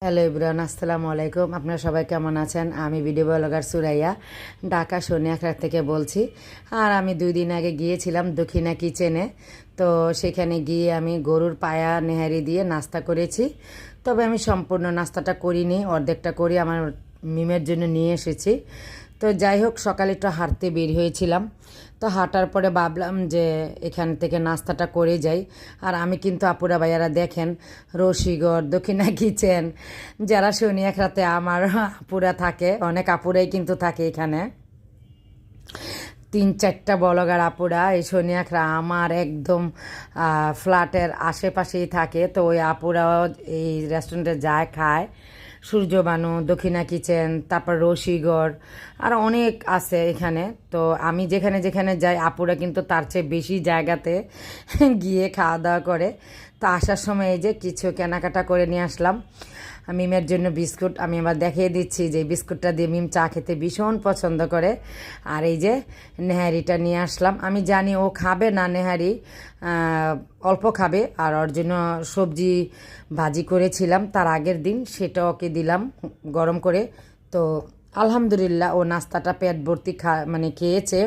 Hello everyone, আসসালামু আলাইকুম। আপনারা সবাই কেমন আছেন? আমি ভিডিও ব্লগার সুরাইয়া ঢাকা সোনিয়াখার থেকে বলছি। আর আমি 2 দিন আগে গিয়েছিলাম দক্ষিণা কিচেনে। তো সেখানে গিয়ে আমি গরুর পায়া নেহারি দিয়ে নাস্তা করেছি। তবে আমি সম্পূর্ণ নাস্তাটা করিনি, অর্ধেকটা করে আমার মিমের জন্য নিয়ে এসেছি। তো যাই হোক, সকালে একটু হাঁটতে বের হয়েছিলাম। তো হাঁটার পরে ভাবলাম যে এখান থেকে নাস্তাটা করে যাই। আর আমি কিন্তু আপুরা ভাইয়ারা দেখেন, রশিগড় দক্ষিণা কিচেন যারা শনিয়াখরাতে আমার আপুরা থাকে, অনেক আপুরাই কিন্তু থাকে এখানে। 3-4টা ব্লগার আপুরা এই শনিয়াখরা আমার একদম ফ্ল্যাটের আশেপাশেই থাকে। তো ওই আপুরাও এই রেস্টুরেন্টে যায়, খায়। সূর্যবানু, দক্ষিণা কিচেন, তারপর রশিগড়, আর অনেক আছে এখানে। তো আমি যেখানে যেখানে যাই আপুরা কিন্তু তার চেয়ে বেশি জায়গাতে গিয়ে খাওয়া দাওয়া করে। তো আসার সময় এই যে কিছু কেনাকাটা করে নিয়ে আসলাম। মিমের জন্য বিস্কুট আমি আবার দেখিয়ে দিচ্ছি যে বিস্কুটটা দিয়ে মিম চা খেতে ভীষণ পছন্দ করে। আর এই যে নেহারিটা নিয়ে আসলাম। আমি জানি ও খাবে না নেহারি, অল্প খাবে। আর ওর জন্য সবজি ভাজি করেছিলাম তার আগের দিন, সেটা ওকে দিলাম গরম করে। তো আলহামদুলিল্লাহ ও নাস্তাটা পেট ভর্তি খেয়েছে।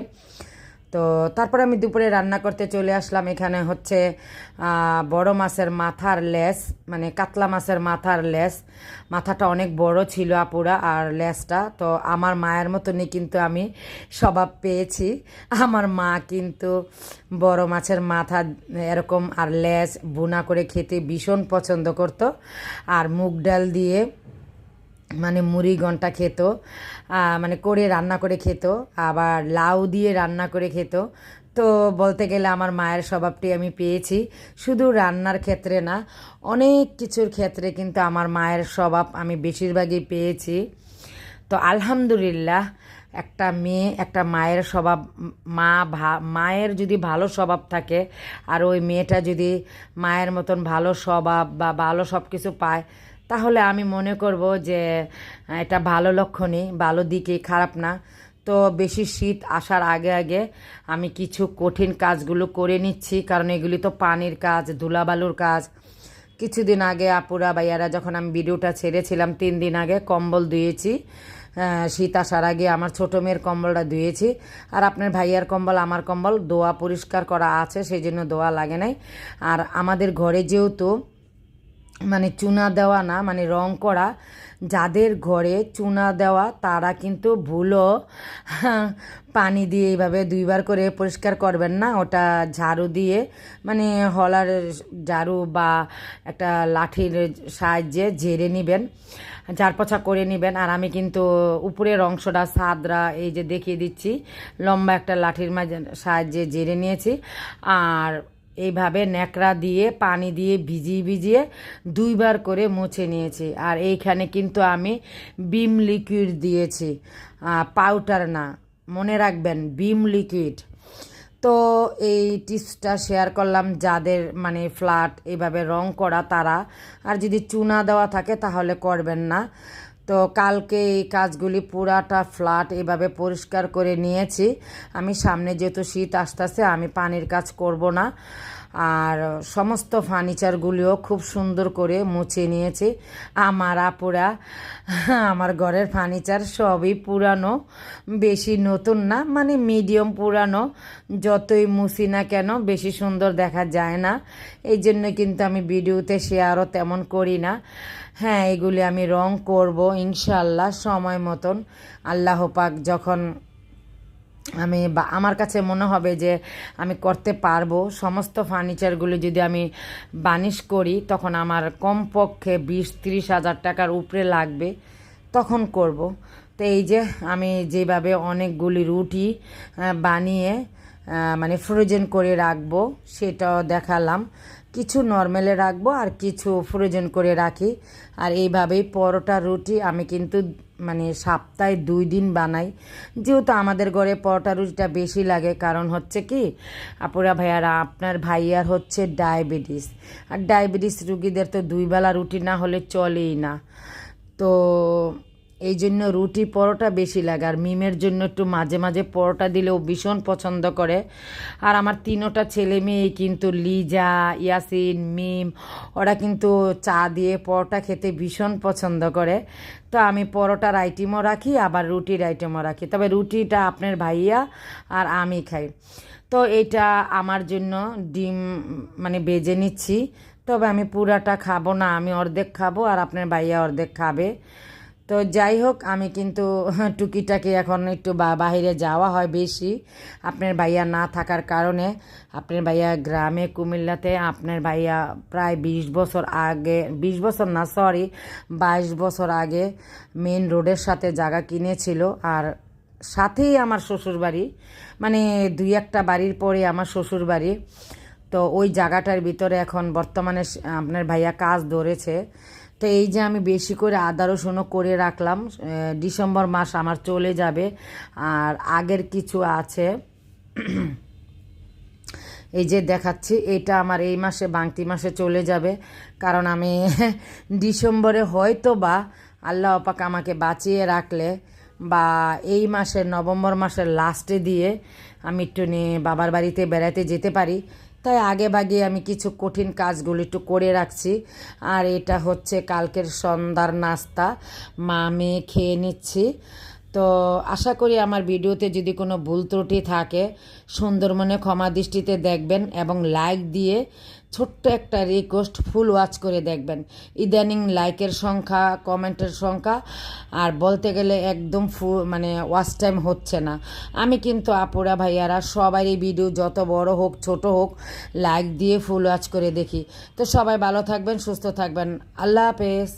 তো তারপর আমি দুপুরে রান্না করতে চলে আসলাম। এখানে হচ্ছে বড় মাছের মাথার লেস, মানে কাতলা মাছের মাথার লেস। মাথাটা অনেক বড় ছিল আপুরা, আর লেসটা তো আমার মায়ের মতনই কিন্তু আমি স্বভাব পেয়েছি। আমার মা কিন্তু বড় মাছের মাথা এরকম আর লেস ভুনা করে খেতে ভীষণ পছন্দ করতো। আর মুগ ডাল দিয়ে মানে মুড়ি ঘন্টা খেত, মানে করে রান্না করে খেত, আবার লাউ দিয়ে রান্না করে খেত। তো বলতে গেলে আমার মায়ের স্বভাবটি আমি পেয়েছি, শুধু রান্নার ক্ষেত্রে না, অনেক কিছুর ক্ষেত্রে কিন্তু আমার মায়ের স্বভাব আমি বেশিরভাগই পেয়েছি। তো আলহামদুলিল্লাহ, একটা মেয়ে একটা মায়ের স্বভাব, মায়ের যদি ভালো স্বভাব থাকে আর ওই মেয়েটা যদি মায়ের মতন ভালো স্বভাব বা ভালো সব কিছু পায়, তাহলে আমি মনে করব যে এটা ভালো লক্ষণই, ভালো দিকে, খারাপ না। তো বেশি শীত আসার আগে আগে আমি কিছু কঠিন কাজগুলো করে নিচ্ছি, কারণ এগুলি তো পানির কাজ, ধুলাবালুর কাজ। কিছুদিন আগে আপুরা ভাইয়ারা যখন আমি ভিডিওটা ছেড়েছিলাম, 3 দিন আগে কম্বল ধুয়েছি। শীত আসার আগে আমার ছোটো মেয়ের কম্বলটা ধুয়েছি। আর আপনার ভাইয়ার কম্বল, আমার কম্বল ধোয়া পরিষ্কার করা আছে, সেই জন্য ধোয়া লাগে নাই। আর আমাদের ঘরে যেহেতু মানে চুনা দেওয়া না, মানে রং করা, যাদের ঘরে চুনা দেওয়া তারা কিন্তু ভুলও পানি দিয়ে এইভাবে 2বার করে পরিষ্কার করবেন না। ওটা ঝাড়ু দিয়ে, মানে হলার ঝাড়ু বা একটা লাঠির সাহায্যে ঝেড়ে নেবেন, ঝাড় পোছা করে নেবেন। আর আমি কিন্তু উপরের অংশটা সাদরা এই যে দেখিয়ে দিচ্ছি, লম্বা একটা লাঠির মাঝে সাহায্যে ঝেড়ে নিয়েছি। আর এইভাবে ন্যাকড়া দিয়ে পানি দিয়ে ভিজিয়ে ভিজিয়ে 2বার করে মুছে নিয়েছি। আর এইখানে কিন্তু আমি বিম লিকুইড দিয়েছি, পাউডার না, মনে রাখবেন বিম লিকুইড। তো এই টিপসটা শেয়ার করলাম যাদের মানে ফ্ল্যাট এভাবে রং করা তারা। আর যদি চুনা দেওয়া থাকে তাহলে করবেন না। তো কালকে এই কাজগুলি পুরাটা ফ্ল্যাট এভাবে পরিষ্কার করে নিয়েছি। আমি সামনে যেহেতু শীত আসতেছে, আমি পানির কাজ করব না। আর সমস্ত ফার্নিচারগুলিও খুব সুন্দর করে মুছে নিয়েছি। আমার আপুরা, আমার ঘরের ফার্নিচার সবই পুরানো, বেশি নতুন না, মানে মিডিয়াম পুরানো। যতই মুছি না কেন বেশি সুন্দর দেখা যায় না, এই জন্য কিন্তু আমি ভিডিওতে শেয়ারও তেমন করি না। হ্যাঁ, এগুলি আমি রং করব ইনশাল্লাহ সময় মতন। আল্লাহ পাক যখন আমার কাছে মনে হবে যে আমি করতে পারবো, সমস্ত ফার্নিচারগুলো যদি আমি বানিশ করি, তখন আমার কমপক্ষে 20-30 হাজার টাকার উপরে লাগবে, তখন করব। তো এই যে আমি যেভাবে অনেকগুলি রুটি বানিয়ে মানে ফ্রোজেন করে রাখবো সেটাও দেখালাম। কিছু নর্মালে রাখবো আর কিছু ফ্রোজেন করে রাখি। আর এইভাবেই পরোটা রুটি আমি কিন্তু মানে সপ্তাহে 2 দিন বানাই, যেহেতু আমাদের ঘরে পরোটা রুটিটা বেশি লাগে। কারণ হচ্ছে কি আপুরা ভাইয়ারা, আপনার ভাইয়ার হচ্ছে ডায়াবেটিস, আর ডায়াবেটিস রুগীদের তো 2 বেলা রুটি না হলে চলেই না। তো এই জন্য রুটি পরোটা বেশি লাগে। আর মিমের জন্য একটু মাঝে মাঝে পরোটা দিলেও ভীষণ পছন্দ করে। আর আমার তিনোটা ছেলে মেয়ে কিন্তু লিজা, ইয়াসিন, মিম, ওরা কিন্তু চা দিয়ে পরোটা খেতে ভীষণ পছন্দ করে। তো আমি পরোটার আইটেমও রাখি, আবার রুটির আইটেমও রাখি, তবে রুটিটা আপনার ভাইয়া আর আমি খাই। তো এটা আমার জন্য ডিম মানে বেজে নিচ্ছি, তবে আমি পুরাটা খাবো না, আমি অর্ধেক খাবো আর আপনার ভাইয়া অর্ধেক খাবে। তো যাই হোক, আমি কিন্তু টুকিটাকি এখন একটু বাহিরে যাওয়া হয় বেশি আপনার ভাইয়া না থাকার কারণে। আপনার ভাইয়া গ্রামে কুমিল্লাতে, আপনার ভাইয়া প্রায় 20 বছর আগে, 20 বছর না সরি 22 বছর আগে মেন রোডের সাথে জায়গা কিনেছিল। আর সাথেই আমার শ্বশুরবাড়ি, মানে 2-1টা বাড়ির পরে আমার শ্বশুরবাড়ি। তো ওই জায়গাটার ভিতরে এখন বর্তমানে আপনার ভাইয়া কাজ ধরেছে। তো এই যে আমি বেশি করে আদা রসুনও করে রাখলাম, ডিসেম্বর মাস আমার চলে যাবে আর আগের কিছু আছে। এই যে দেখাচ্ছি, এটা আমার এই মাসে বাংতি মাসে চলে যাবে, কারণ আমি ডিসেম্বরে হয়তো বা আল্লাহ পাক আমাকে বাঁচিয়ে রাখলে বা এই মাসের নভেম্বর মাসের লাস্টে দিয়ে আমি একটু নিয়ে বাবার বাড়িতে বেড়াতে যেতে পারি। তাই আগে ভাগে আমি কিছু কঠিন কাজগুলো একটু করে রাখছি। আর এটা হচ্ছে কালকের সন্ধ্যার নাস্তা, মা মেয়ে খেয়ে নিচ্ছি। তো আশা করি আমার ভিডিওতে যদি কোনো ভুল ত্রুটি থাকে সুন্দর মনে ক্ষমা দৃষ্টিতে দেখবেন, এবং লাইক দিয়ে ছোট্ট একটা রিকোয়েস্ট, ফুল ওয়াচ করে দেখবেন। ইদানিং লাইকের সংখ্যা, কমেন্টের সংখ্যা আর বলতে গেলে একদম মানে ওয়াচ টাইম হচ্ছে না। আমি কিন্তু আপুরা ভাইয়ারা সবারই ভিডিও যত বড় হোক ছোট হোক লাইক দিয়ে ফুল ওয়াচ করে দেখি। তো সবাই ভালো থাকবেন, সুস্থ থাকবেন, আল্লাহ হাফেজ।